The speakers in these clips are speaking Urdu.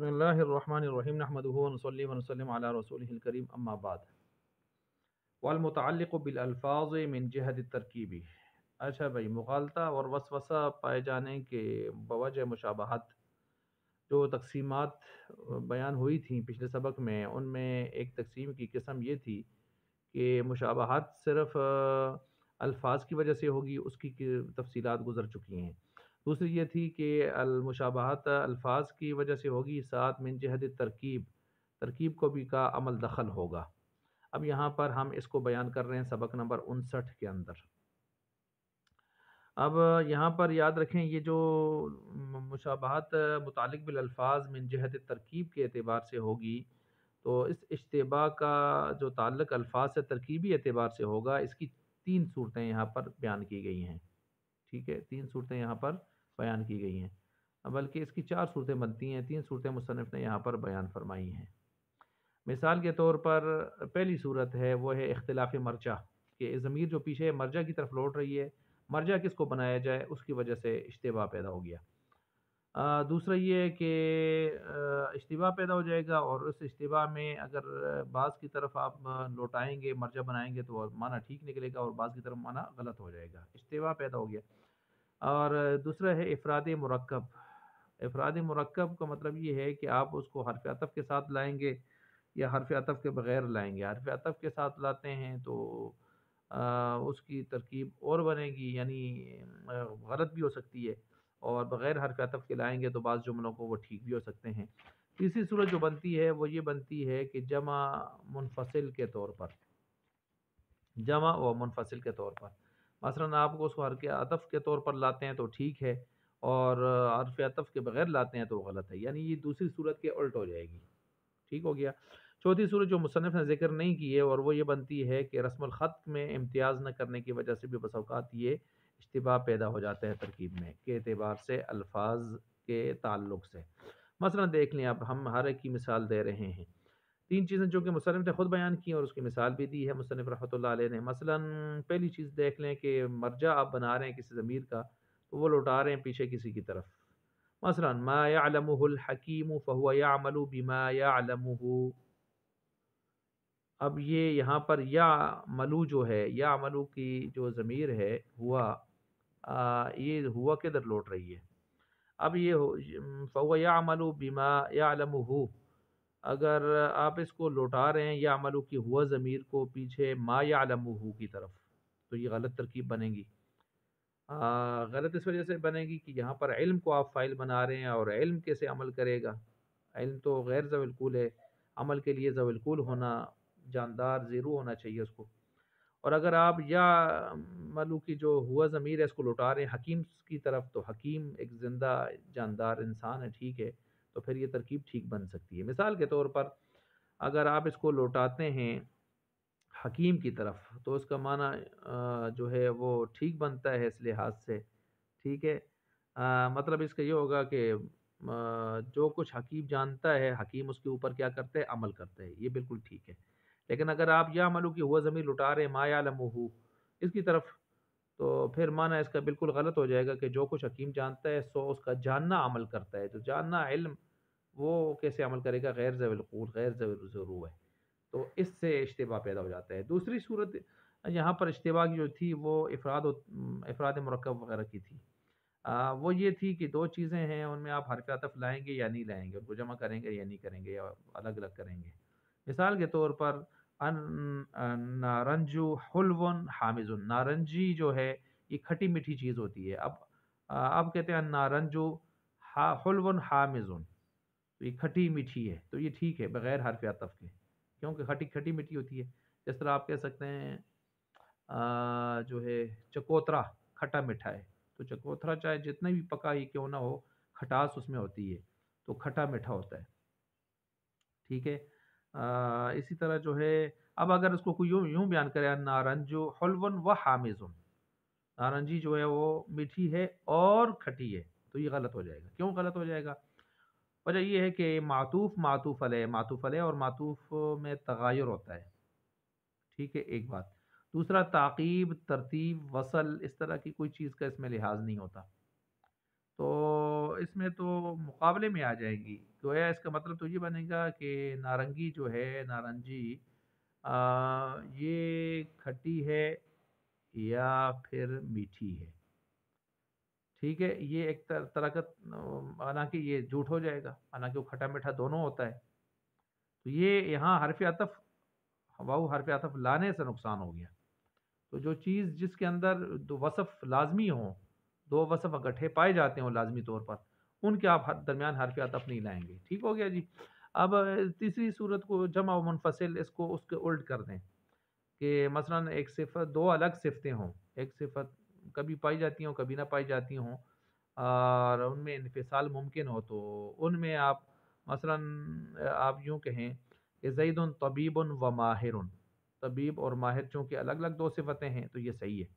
بسم اللہ الرحمن الرحیم نحمدہ ونصلی ونسلم علی رسولہ الکریم اما بعد والمتعلق بالالفاظ من جہت الترکیبی۔ اچھا بھائی، مغالطہ اور وسوسہ پائے جانے کے بوجہ مشابہت جو تقسیمات بیان ہوئی تھیں پچھلے سبق میں، ان میں ایک تقسیم کی قسم یہ تھی کہ مشابہت صرف الفاظ کی وجہ سے ہوگی، اس کی تفصیلات گزر چکی ہیں۔ دوسری یہ تھی کہ المشابہت الفاظ کی وجہ سے ہوگی، ساتھ من جہت ترکیب، ترکیب کو بھی کا عمل دخل ہوگا۔ اب یہاں پر ہم اس کو بیان کر رہے ہیں سبق نمبر 59 کے اندر۔ اب یہاں پر یاد رکھیں، یہ جو مشابہت متعلق بالالفاظ من جہت ترکیب کے اعتبار سے ہوگی، تو اس اشتباہ کا جو تعلق الفاظ سے ترکیبی اعتبار سے ہوگا، اس کی 3 صورتیں یہاں پر بیان کی گئی ہیں۔ ٹھیک ہے، 3 صورتیں یہاں پر بیان کی گئی ہیں، بلکہ اس کی 4 صورتیں بنتی ہیں، 3 صورتیں مصنف نے یہاں پر بیان فرمائی ہیں۔ مثال کے طور پر پہلی صورت ہے، وہ ہے اختلاف مرجع، کہ ضمیر جو پیچھے مرجع کی طرف لوٹ رہی ہے، مرجع کس کو بنایا جائے، اس کی وجہ سے اشتباہ پیدا ہو گیا۔ دوسرا یہ ہے کہ اشتباہ پیدا ہو جائے گا، اور اس اشتباہ میں اگر بعض کی طرف آپ لوٹائیں گے، مرجع بنائیں گے، تو معنی ٹھیک نکلے گا، اور بعض کی طرف معنی غلط ہو جائے گا، اشتباہ پیدا ہو گیا۔ اور دوسرا ہے افراد مرکب۔ افراد مرکب کا مطلب یہ ہے کہ آپ اس کو حرف عطف کے ساتھ لائیں گے یا حرف عطف کے بغیر لائیں گے۔ حرف عطف کے ساتھ لاتے ہیں تو اس کی ترکیب اور بنے گی، یعنی غلط بھی ہو سکتی ہے، اور بغیر حرف عطف کے لائیں گے تو بعض جملوں کو وہ ٹھیک بھی ہو سکتے ہیں۔ تیسری صورت جو بنتی ہے وہ یہ بنتی ہے کہ جمع منفصل کے طور پر، جمع و منفصل کے طور پر، مثلا آپ کو اس کو حرف عطف کے طور پر لاتے ہیں تو ٹھیک ہے، اور حرف عطف کے بغیر لاتے ہیں تو غلط ہے، یعنی یہ دوسری صورت کے الٹ ہو جائے گی۔ ٹھیک ہو گیا۔ چوتھی صورت جو مصنف نے ذکر نہیں کی ہے، اور وہ یہ بنتی ہے کہ رسم الخط میں امتیاز نہ کرنے کی وجہ سے بھی بسا اوقات یہ اشتباہ پیدا ہو جاتا ہے ترکیب میں کے اعتبار سے، الفاظ کے تعلق سے۔ مثلا دیکھ لیں، اب ہم ہر ایک کی مثال دے رہے ہیں۔ 3 چیزیں جو کہ مصنف نے خود بیان کی اور اس کی مثال بھی دی ہے مصنف رحمۃ اللہ علیہ نے۔ مثلا پہلی چیز دیکھ لیں کہ مرجع آپ بنا رہے ہیں کسی ضمیر کا، تو وہ لوٹا رہے ہیں پیچھے کسی کی طرف۔ مثلا ما يعلمه الحکیم فهو يعمل بما يعلمه۔ اب یہ یہاں پر یا ملو جو ہے، یا ملو کی جو ضمیر ہے ہوا، یہ ہوا کدھر لوٹ رہی ہے؟ اب یہ فهو يعمل بما يعلمه، اگر آپ اس کو لوٹا رہے ہیں یا عملو کی ہوا ضمیر کو پیچھے ما یعلمہ کی طرف، تو یہ غلط ترکیب بنے گی۔ غلط اس وجہ سے بنے گی کہ یہاں پر علم کو آپ فائل بنا رہے ہیں، اور علم کیسے عمل کرے گا؟ علم تو غیر ذوی القول ہے، عمل کے لیے ذوی القول ہونا، جاندار زیرو ہونا چاہیے اس کو۔ اور اگر آپ یا ملو کی جو ہوا ضمیر ہے اس کو لوٹا رہے ہیں حکیم کی طرف، تو حکیم ایک زندہ جاندار انسان ہے، ٹھیک ہے، تو پھر یہ ترکیب ٹھیک بن سکتی ہے۔ مثال کے طور پر اگر آپ اس کو لوٹاتے ہیں حکیم کی طرف، تو اس کا معنی جو ہے وہ ٹھیک بنتا ہے اس لحاظ سے، ٹھیک ہے۔ مطلب اس کا یہ ہوگا کہ جو کچھ حکیم جانتا ہے، حکیم اس کے اوپر کیا کرتا ہے؟ عمل کرتا ہے، یہ بالکل ٹھیک ہے۔ لیکن اگر آپ یا ملو کی ہوا ضمیر لٹا رہے ما یعلمہ اس کی طرف، تو پھر معنی اس کا بالکل غلط ہو جائے گا کہ جو کچھ حکیم جانتا ہے سو اس کا جاننا عمل کرتا ہے، تو جاننا علم وہ کیسے عمل کرے گا؟ غیر ذوی القول، غیر ذوی ضرور ہے، تو اس سے اشتباہ پیدا ہو جاتا ہے۔ دوسری صورت یہاں پر اشتباہ کی جو تھی وہ افراد مرکب وغیرہ کی تھی۔ وہ یہ تھی کہ 2 چیزیں ہیں، ان میں آپ حرف عطف لائیں گے یا نہیں لائیں گے، ان کو جمع کریں گے یا نہیں کریں گے، یا الگ الگ کریں گے۔ مثال کے طور پر نارنجو حلو حامض، نارنجی جو ہے یہ کھٹی میٹھی چیز ہوتی ہے۔ اب کہتے ہیں نارنجو حلو حامض، تو یہ کھٹی میٹھی ہے، تو یہ ٹھیک ہے بغیر حرف عطف کے، کیونکہ کھٹی کھٹی میٹھی ہوتی ہے۔ جس طرح آپ کہہ سکتے ہیں جو ہے چکوترا کھٹا میٹھا ہے، تو چکوترا چاہے جتنا بھی پکا ہی کیوں نہ ہو، کھٹاس اس میں ہوتی ہے، تو کھٹا میٹھا ہوتا ہے، ٹھیک ہے۔ اسی طرح جو ہے، اب اگر اس کو کوئی یوں بیان کرے نارنجو حلون و حامض، نارنجی جو ہے وہ میٹھی ہے اور کھٹی ہے، تو یہ غلط ہو جائے گا۔ کیوں غلط ہو جائے گا؟ وجہ یہ ہے کہ معطوف علیہ اور معطوف میں تغایر ہوتا ہے، ٹھیک ہے، ایک بات۔ دوسرا تعقیب، ترتیب، وصل، اس طرح کی کوئی چیز کا اس میں لحاظ نہیں ہوتا، تو اس میں تو مقابلے میں آ جائیں گی، گویا اس کا مطلب تو یہ بنے گا کہ نارنگی جو ہے، نارنجی یہ کھٹی ہے یا پھر میٹھی ہے، ٹھیک ہے، یہ ایک طرح کا حالانکہ یہ جھوٹ ہو جائے گا، حالانکہ وہ کھٹا میٹھا دونوں ہوتا ہے، تو یہ یہاں حرف عطف، واؤ حرف عطف لانے سے نقصان ہو گیا۔ تو جو چیز جس کے اندر دو وصف لازمی ہوں، دو وصف اکٹھے پائے جاتے ہوں لازمی طور پر، ان کے آپ درمیان حرف عطف نہیں لائیں گے، ٹھیک ہو گیا جی۔ اب تیسری صورت کو جمع و منفصل، اس کو اس کے الٹ کر دیں کہ مثلا ایک صفت، دو الگ صفتیں ہوں، ایک صفت کبھی پائی جاتی ہوں کبھی نہ پائی جاتی ہوں، اور ان میں انفصال ممکن ہو، تو ان میں آپ مثلا آپ یوں کہیں کہ زید طبیب و ماہر، طبیب اور ماہر چونکہ الگ الگ دو صفتیں ہیں تو یہ صحیح ہے،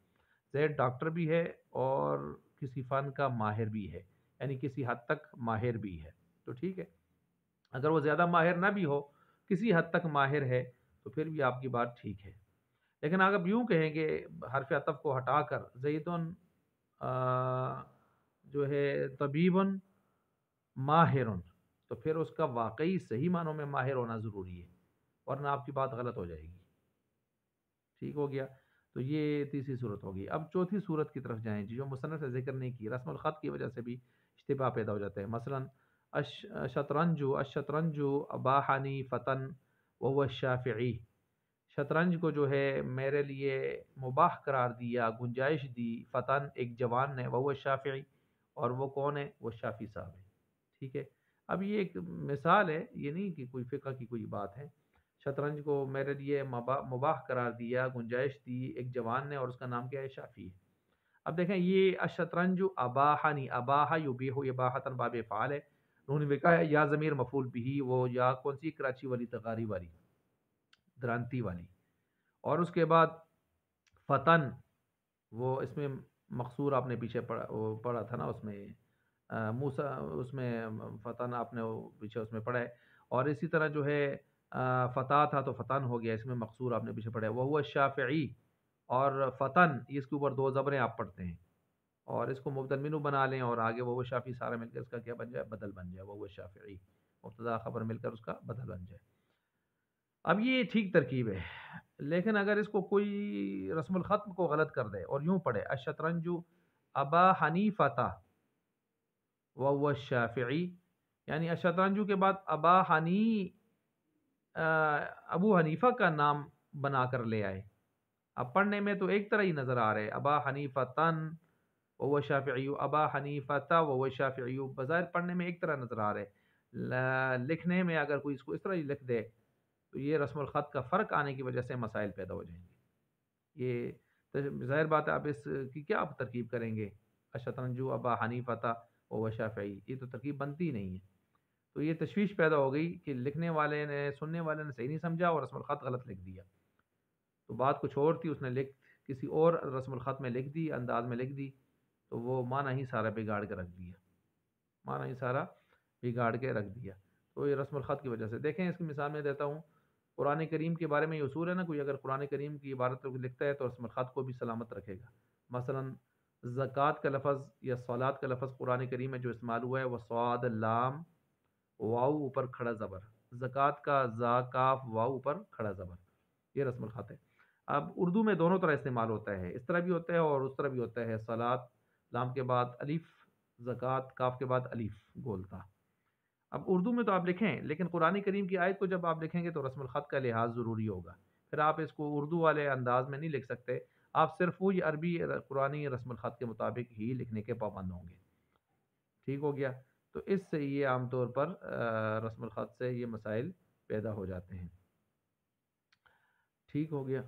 زید ڈاکٹر بھی ہے اور کسی فن کا ماہر بھی ہے، یعنی کسی حد تک ماہر بھی ہے، تو ٹھیک ہے۔ اگر وہ زیادہ ماہر نہ بھی ہو، کسی حد تک ماہر ہے، تو پھر بھی آپ کی بات ٹھیک ہے۔ لیکن اگر آپ یوں کہیں کہ حرف عطف کو ہٹا کر زیدن جو ہے طبیبن ماہرن، تو پھر اس کا واقعی صحیح معنوں میں ماہر ہونا ضروری ہے، ورنہ آپ کی بات غلط ہو جائے گی، ٹھیک ہو گیا۔ تو یہ تیسری صورت ہوگی۔ اب چوتھی صورت کی طرف جائیں جی، جو مصنف نے ذکر نہیں کی، رسم الخط کی وجہ سے بھی اشتباہ پیدا ہو جاتا ہے۔ مثلا الشطرنج اباحنی فتن وهو الشافعی، شطرنج کو جو ہے میرے لیے مباح قرار دیا، گنجائش دی، فتن ایک جوان نے، وهو الشافعی، اور وہ کون ہے؟ وہ شافعی صاحب ہے، ٹھیک ہے۔ اب یہ ایک مثال ہے، یہ نہیں کہ کوئی فقہ کی کوئی بات ہے۔ شطرنج کو میرے لیے مباح قرار دیا، گنجائش دی ایک جوان نے، اور اس کا نام کیا ہے؟ شافعی ہے۔ اب دیکھیں یہ الشطرنج اباحنی، اباح یبیح اباحۃ باب فعال ہے، انہوں نے کہا ہے یا ضمیر مفعول بھی، وہ یا کون سی؟ کراچی والی، تغاری والی، درانتی والی، اور اس کے بعد فتن، وہ اس میں مقصور آپ نے پیچھے پڑھا تھا نا، اس میں موسیٰ، اس میں فتن آپ نے پیچھے اس میں پڑھا ہے، اور اسی طرح جو ہے فتح تھا تو فتن ہو گیا، اس میں مقصور آپ نے پیچھے پڑھا ہے، وہ ہوا شافعی، اور فتن اس کے اوپر دو زبریں آپ پڑھتے ہیں، اور اس کو مبدل منو بنا لیں، اور آگے وہ شافعی سارا مل کر اس کا کیا بن جائے؟ بدل بن جائے، وہ شافعی، مبتدا خبر مل کر اس کا بدل بن جائے۔ اب یہ ٹھیک ترکیب ہے، لیکن اگر اس کو کوئی رسم الختم کو غلط کر دے اور یوں پڑھے الشطرنج ابا حنیفہ وهو الشافعی، یعنی الشطرنج کے بعد ابا ابو حنیفہ کا نام بنا کر لے آئے، اب پڑھنے میں تو ایک طرح ہی نظر آ رہے، ابا حنیفہ تن وهو شافعی، ابا حنیفہ وهو شافعی، بظاہر پڑھنے میں ایک طرح نظر آ رہے، لکھنے میں اگر کوئی اس کو اس طرح ہی لکھ دے تو یہ رسم الخط کا فرق آنے کی وجہ سے مسائل پیدا ہو جائیں گے۔ یہ ظاہر بات ہے، آپ اس کی کیا آپ ترکیب کریں گے؟ الشطرنج ابا حنیفہ وهو شافعی، یہ تو ترکیب بنتی ہی نہیں ہے، تو یہ تشویش پیدا ہو گئی کہ لکھنے والے نے، سننے والے نے صحیح نہیں سمجھا اور رسم الخط غلط لکھ دیا، تو بات کچھ اور تھی، اس نے کسی اور رسم الخط میں لکھ دی، انداز میں لکھ دی، تو وہ معنی ہی سارا بگاڑ کے رکھ دیا، معنی ہی سارا بگاڑ کے رکھ دیا۔ تو یہ رسم الخط کی وجہ سے، دیکھیں اس کی مثال میں دیتا ہوں، قرآن کریم کے بارے میں یہ اصول ہے نا، کوئی اگر قرآن کریم کی عبارت لکھتا ہے تو رسم الخط کو بھی سلامت رکھے گا۔ مثلا زکوٰۃ کا لفظ یا صلات کا لفظ قرآن کریم میں جو استعمال ہوا ہے وہ صاد لام واو اوپر کھڑا زبر، زکوٰۃ کا زا کاف واو اوپر کھڑا زبر، یہ رسم الخط ہے۔ اب اردو میں دونوں طرح استعمال ہوتا ہے، اس طرح بھی ہوتا ہے اور اس طرح بھی ہوتا ہے، صلات لام کے بعد الف، زکوٰۃ کاف کے بعد الف گولتا۔ اب اردو میں تو آپ لکھیں، لیکن قرآن کریم کی آیت کو جب آپ لکھیں گے تو رسم الخط کا لحاظ ضروری ہوگا، پھر آپ اس کو اردو والے انداز میں نہیں لکھ سکتے، آپ صرف وہی عربی قرآنی رسم الخط کے مطابق ہی لکھنے کے پابند ہوں گے، ٹھیک ہو گیا۔ تو اس سے یہ عام طور پر رسم الخط سے یہ مسائل پیدا ہو جاتے ہیں، ٹھیک ہو گیا۔